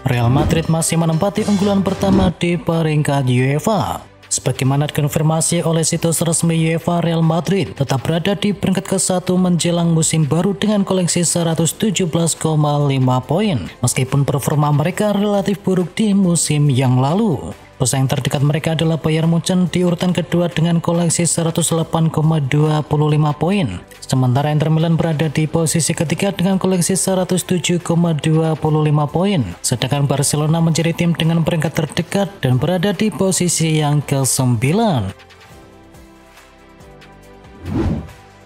Real Madrid masih menempati unggulan pertama di peringkat UEFA. Sebagaimana dikonfirmasi oleh situs resmi UEFA, Real Madrid tetap berada di peringkat ke-1 menjelang musim baru dengan koleksi 117,5 poin, meskipun performa mereka relatif buruk di musim yang lalu. Pesaing terdekat mereka adalah Bayern Munchen di urutan kedua dengan koleksi 108,25 poin. Sementara Inter Milan berada di posisi ketiga dengan koleksi 107,25 poin. Sedangkan Barcelona menjadi tim dengan peringkat terdekat dan berada di posisi yang ke-9.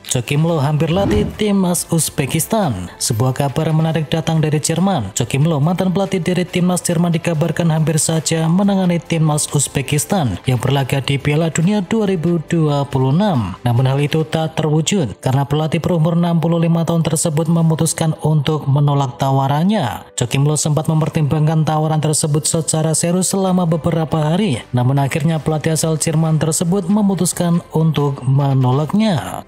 Joachim Löw hampir latih timnas Uzbekistan. Sebuah kabar menarik datang dari Jerman. Joachim Löw, mantan pelatih dari timnas Jerman, dikabarkan hampir saja menangani timnas Uzbekistan yang berlaga di Piala Dunia 2026. Namun hal itu tak terwujud karena pelatih berumur 65 tahun tersebut memutuskan untuk menolak tawarannya. Joachim Löw sempat mempertimbangkan tawaran tersebut secara serius selama beberapa hari, namun akhirnya pelatih asal Jerman tersebut memutuskan untuk menolaknya.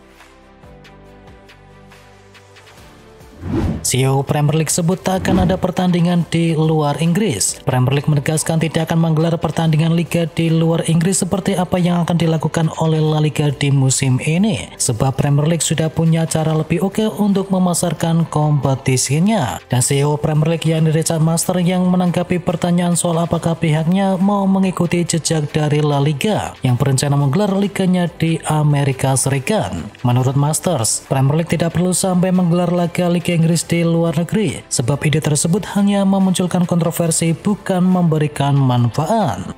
CEO Premier League sebut tak akan ada pertandingan di luar Inggris. Premier League menegaskan tidak akan menggelar pertandingan liga di luar Inggris seperti apa yang akan dilakukan oleh La Liga di musim ini, sebab Premier League sudah punya cara lebih oke untuk memasarkan kompetisinya. Dan CEO Premier League yakni Richard Master yang menanggapi pertanyaan soal apakah pihaknya mau mengikuti jejak dari La Liga yang berencana menggelar liganya di Amerika Serikat. Menurut Masters, Premier League tidak perlu sampai menggelar laga Liga Inggris di luar negeri, sebab ide tersebut hanya memunculkan kontroversi, bukan memberikan manfaat.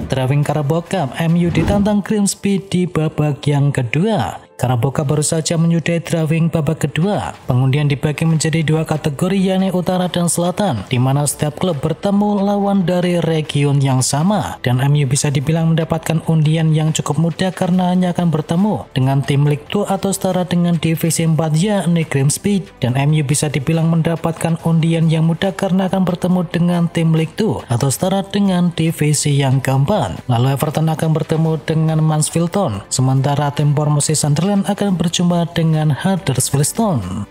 Drawing Carabao Cup, MU ditantang Grimsby di babak yang kedua. Carabao Cup baru saja menyudahi drawing babak kedua. Pengundian dibagi menjadi dua kategori, yakni utara dan selatan, di mana setiap klub bertemu lawan dari region yang sama. Dan MU bisa dibilang mendapatkan undian yang cukup mudah karena hanya akan bertemu dengan tim League 2 atau setara dengan divisi 4, yakni Grimsby. Dan MU bisa dibilang mendapatkan undian yang mudah karena akan bertemu dengan tim League 2 atau setara dengan divisi yang keempat. Lalu Everton akan bertemu dengan Mansfield Town, sementara tim Bournemouth Sunderland akan berjumpa dengan Huddersfield Town.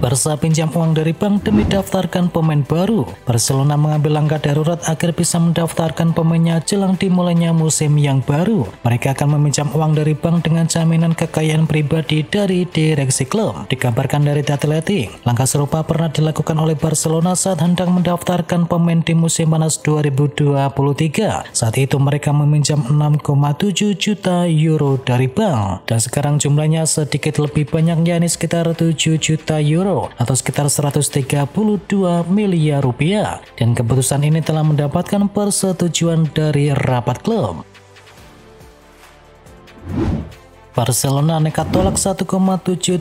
Barca pinjam uang dari bank demi daftarkan pemain baru. Barcelona mengambil langkah darurat agar bisa mendaftarkan pemainnya jelang dimulainya musim yang baru. Mereka akan meminjam uang dari bank dengan jaminan kekayaan pribadi dari direksi klub. Dikabarkan dari The Athletic, langkah serupa pernah dilakukan oleh Barcelona saat hendak mendaftarkan pemain di musim panas 2023. Saat itu mereka meminjam 6,7 juta euro dari bank. Dan sekarang jumlahnya sedikit lebih banyak, yakni sekitar 7 juta euro atau sekitar 132 miliar rupiah, dan keputusan ini telah mendapatkan persetujuan dari rapat klub. Barcelona nekat tolak 1,7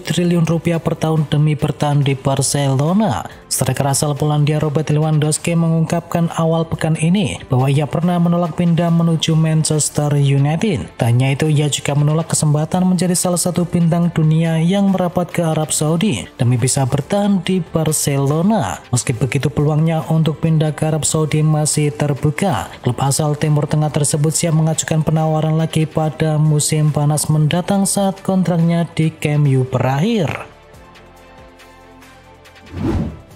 triliun rupiah per tahun demi bertahan di Barcelona. Striker asal Polandia Robert Lewandowski mengungkapkan awal pekan ini bahwa ia pernah menolak pindah menuju Manchester United. Tak hanya itu, ia juga menolak kesempatan menjadi salah satu bintang dunia yang merapat ke Arab Saudi demi bisa bertahan di Barcelona. Meski begitu, peluangnya untuk pindah ke Arab Saudi masih terbuka. Klub asal Timur Tengah tersebut siap mengajukan penawaran lagi pada musim panas mendatang saat kontraknya di Camp Nou berakhir.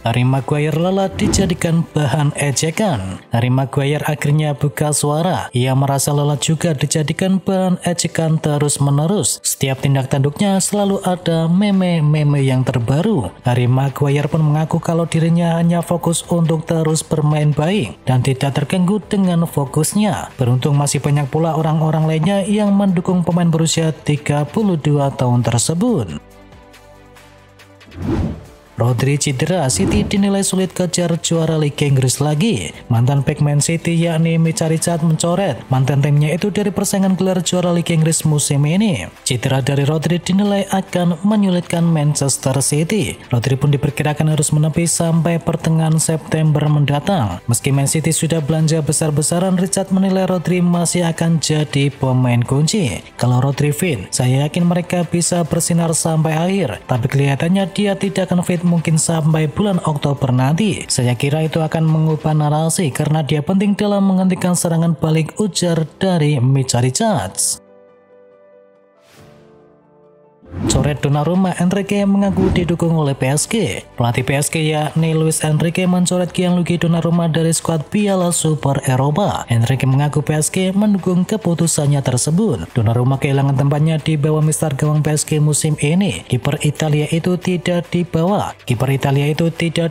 Harry Maguire lelah dijadikan bahan ejekan. Harry Maguire akhirnya buka suara. Ia merasa lelah juga dijadikan bahan ejekan terus-menerus. Setiap tindak tanduknya selalu ada meme-meme yang terbaru. Harry Maguire pun mengaku kalau dirinya hanya fokus untuk terus bermain baik dan tidak terganggu dengan fokusnya. Beruntung masih banyak pula orang-orang lainnya yang mendukung pemain berusia 32 tahun tersebut. Rodri cedera, City dinilai sulit kejar juara Liga Inggris lagi. Mantan bek Man City yakni Micah Richards mencoret mantan timnya itu dari persaingan gelar juara Liga Inggris musim ini. Cedera dari Rodri dinilai akan menyulitkan Manchester City. Rodri pun diperkirakan harus menepi sampai pertengahan September mendatang. Meski Man City sudah belanja besar-besaran, Richards menilai Rodri masih akan jadi pemain kunci. Kalau Rodri fit, saya yakin mereka bisa bersinar sampai akhir, tapi kelihatannya dia tidak akan fit mungkin sampai bulan Oktober nanti. Saya kira itu akan mengubah narasi karena dia penting dalam menghentikan serangan balik, ujar dari Micah Richards. Coret Donnarumma, Enrique mengaku didukung oleh PSG. Pelatih PSG yakni Luis Enrique mencoret Gianluigi Donnarumma dari skuad Piala Super Eropa. Enrique mengaku PSG mendukung keputusannya tersebut. Donnarumma kehilangan tempatnya di bawah mister gawang PSG musim ini. Kiper Italia itu tidak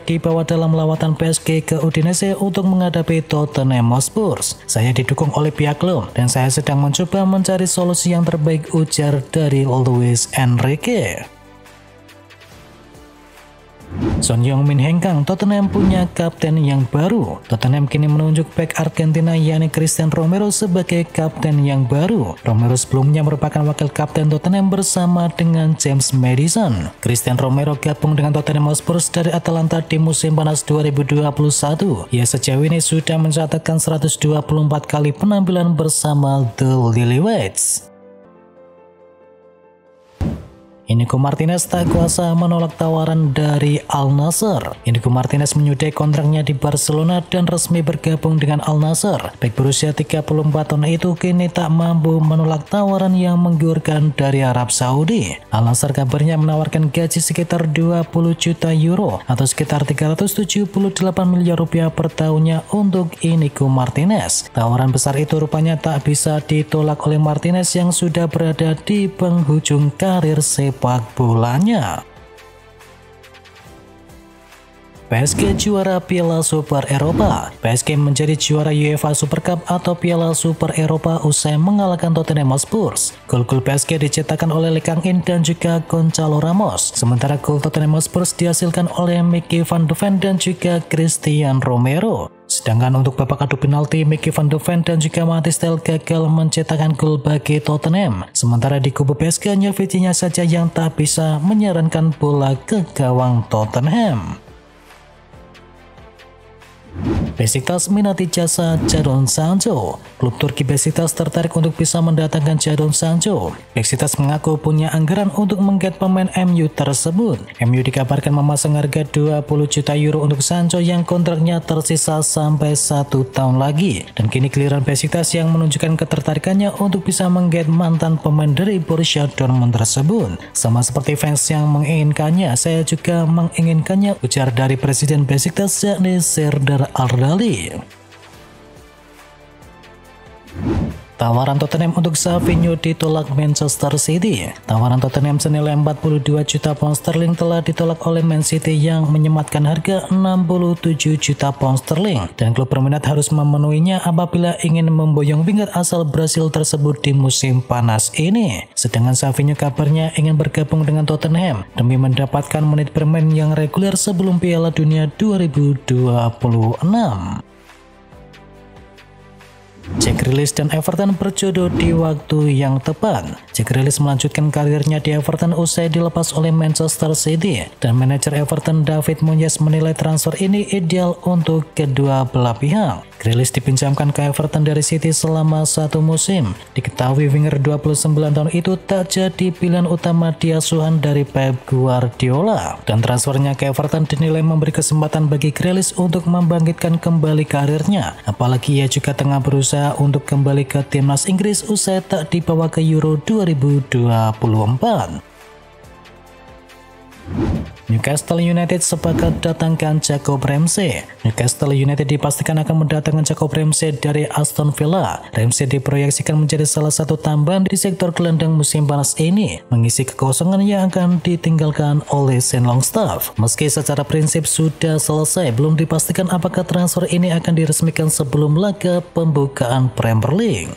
dibawa dalam lawatan PSG ke Udinese untuk menghadapi Tottenham Hotspur. Saya didukung oleh pihak klub dan saya sedang mencoba mencari solusi yang terbaik, ujar dari Luis Enrique. Son Heung-min hengkang, Tottenham punya kapten yang baru. Tottenham kini menunjuk bek Argentina yakni Cristian Romero sebagai kapten yang baru. Romero sebelumnya merupakan wakil kapten Tottenham bersama dengan James Maddison. Cristian Romero gabung dengan Tottenham Hotspur dari Atalanta di musim panas 2021. Ia sejauh ini sudah mencatatkan 124 kali penampilan bersama The Lilywhits. Inigo Martinez tak kuasa menolak tawaran dari Al Nassr. Inigo Martinez menyudahi kontraknya di Barcelona dan resmi bergabung dengan Al Nassr. Bek berusia 34 tahun itu kini tak mampu menolak tawaran yang menggiurkan dari Arab Saudi. Al Nassr kabarnya menawarkan gaji sekitar 20 juta euro atau sekitar 378 miliar rupiah per tahunnya untuk Inigo Martinez. Tawaran besar itu rupanya tak bisa ditolak oleh Martinez yang sudah berada di penghujung karir sepak bolanya. PSG juara Piala Super Eropa. PSG menjadi juara UEFA Super Cup atau Piala Super Eropa usai mengalahkan Tottenham Hotspur. Gol-gol PSG dicetakkan oleh Lee Kang-in dan juga Gonçalo Ramos. Sementara gol Tottenham Hotspur dihasilkan oleh Mickey van de Ven dan juga Christian Romero. Sedangkan untuk babak adu penalti, Mickey van de Ven dan juga Mathys Tel gagal mencetakkan gol bagi Tottenham. Sementara di kubu PSG hanya Vitinha saja yang tak bisa menyarankan bola ke gawang Tottenham. Besiktas minati jasa Jadon Sancho. Klub Turki Besiktas tertarik untuk bisa mendatangkan Jadon Sancho. Besiktas mengaku punya anggaran untuk mengget pemain MU tersebut. MU dikabarkan memasang harga 20 juta euro untuk Sancho yang kontraknya tersisa sampai 1 tahun lagi. Dan kini giliran Besiktas yang menunjukkan ketertarikannya untuk bisa mengget mantan pemain dari Borussia Dortmund tersebut. Sama seperti fans yang menginginkannya, saya juga menginginkannya, ujar dari Presiden Besiktas yakni Serdar Ardali. Tawaran Tottenham untuk Savinho ditolak Manchester City. Tawaran Tottenham senilai 42 juta pound sterling telah ditolak oleh Man City yang menyematkan harga 67 juta pound sterling. Dan klub berminat harus memenuhinya apabila ingin memboyong winger asal Brasil tersebut di musim panas ini. Sedangkan Savinho kabarnya ingin bergabung dengan Tottenham demi mendapatkan menit bermain yang reguler sebelum Piala Dunia 2026. Jack Grealish dan Everton berjodoh di waktu yang tepat. Jack Grealish melanjutkan karirnya di Everton usai dilepas oleh Manchester City, dan manajer Everton David Moyes menilai transfer ini ideal untuk kedua belah pihak. Grealish dipinjamkan ke Everton dari City selama 1 musim. Diketahui winger 29 tahun itu tak jadi pilihan utama di asuhan dari Pep Guardiola, dan transfernya ke Everton dinilai memberi kesempatan bagi Grealish untuk membangkitkan kembali karirnya, apalagi ia juga tengah berusaha untuk kembali ke timnas Inggris usai tak dibawa ke Euro 2024. Newcastle United sepakat datangkan Jacob Ramsey. Newcastle United dipastikan akan mendatangkan Jacob Ramsey dari Aston Villa. Ramsey diproyeksikan menjadi salah satu tambahan di sektor gelandang musim panas ini, mengisi kekosongan yang akan ditinggalkan oleh Shane Longstaff. Meski secara prinsip sudah selesai, belum dipastikan apakah transfer ini akan diresmikan sebelum laga pembukaan Premier League.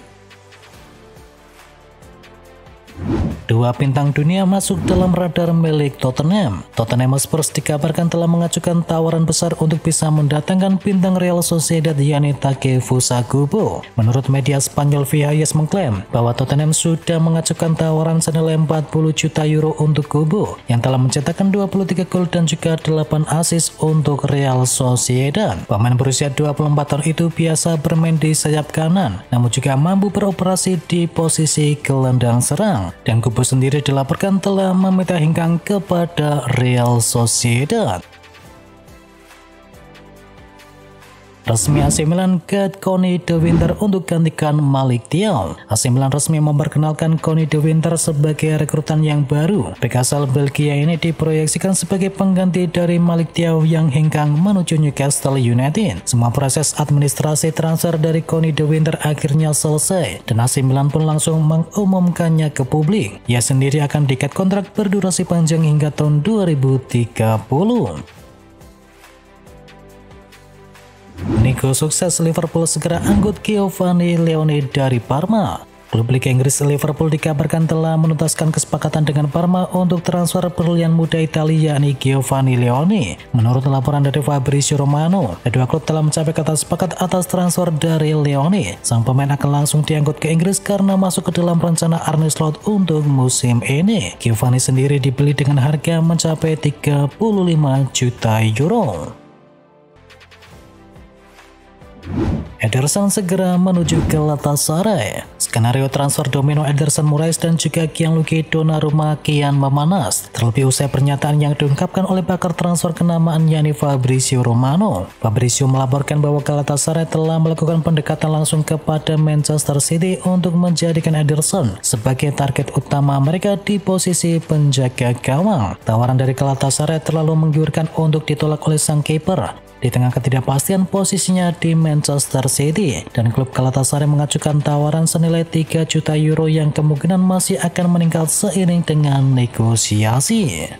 Dua bintang dunia masuk dalam radar milik Tottenham. Tottenham Hotspur dikabarkan telah mengajukan tawaran besar untuk bisa mendatangkan bintang Real Sociedad yakni Takefusa Kubo. Menurut media Spanyol Vialles mengklaim bahwa Tottenham sudah mengajukan tawaran senilai 40 juta euro untuk Kubo yang telah mencetakkan 23 gol dan juga 8 assist untuk Real Sociedad. Pemain berusia 24 tahun itu biasa bermain di sayap kanan, namun juga mampu beroperasi di posisi gelandang serang. Dan Kubo sendiri dilaporkan telah meminta hengkang kepada Real Sociedad. Resmi AC Milan cut Connie De Winter untuk gantikan Malick Thiaw. AC Milan resmi memperkenalkan Connie De Winter sebagai rekrutan yang baru. Bek asal Belgia ini diproyeksikan sebagai pengganti dari Malick Thiaw yang hengkang menuju Newcastle United. Semua proses administrasi transfer dari Connie De Winter akhirnya selesai dan AC Milan pun langsung mengumumkannya ke publik. Ia sendiri akan diikat kontrak berdurasi panjang hingga tahun 2030. Nico sukses Liverpool segera angkut Giovanni Leone dari Parma. Klub Liga Inggris Liverpool dikabarkan telah menuntaskan kesepakatan dengan Parma untuk transfer berlian muda Italia yakni Giovanni Leone. Menurut laporan dari Fabrizio Romano, kedua klub telah mencapai kata sepakat atas transfer dari Leone. Sang pemain akan langsung diangkut ke Inggris karena masuk ke dalam rencana Arne Slot untuk musim ini. Giovanni sendiri dibeli dengan harga mencapai 35 juta euro. Ederson segera menuju ke Galatasaray. Skenario transfer domino Ederson Moraes dan juga Gianluigi Donnarumma kian memanas. Terlebih usai pernyataan yang diungkapkan oleh pakar transfer kenamaan yakni Fabrizio Romano. Fabrizio melaporkan bahwa Galatasaray telah melakukan pendekatan langsung kepada Manchester City untuk menjadikan Ederson sebagai target utama mereka di posisi penjaga gawang. Tawaran dari Galatasaray terlalu menggiurkan untuk ditolak oleh sang kiper. Di tengah ketidakpastian posisinya di Manchester City, dan klub Galatasaray mengajukan tawaran senilai 3 juta euro yang kemungkinan masih akan meningkat seiring dengan negosiasi.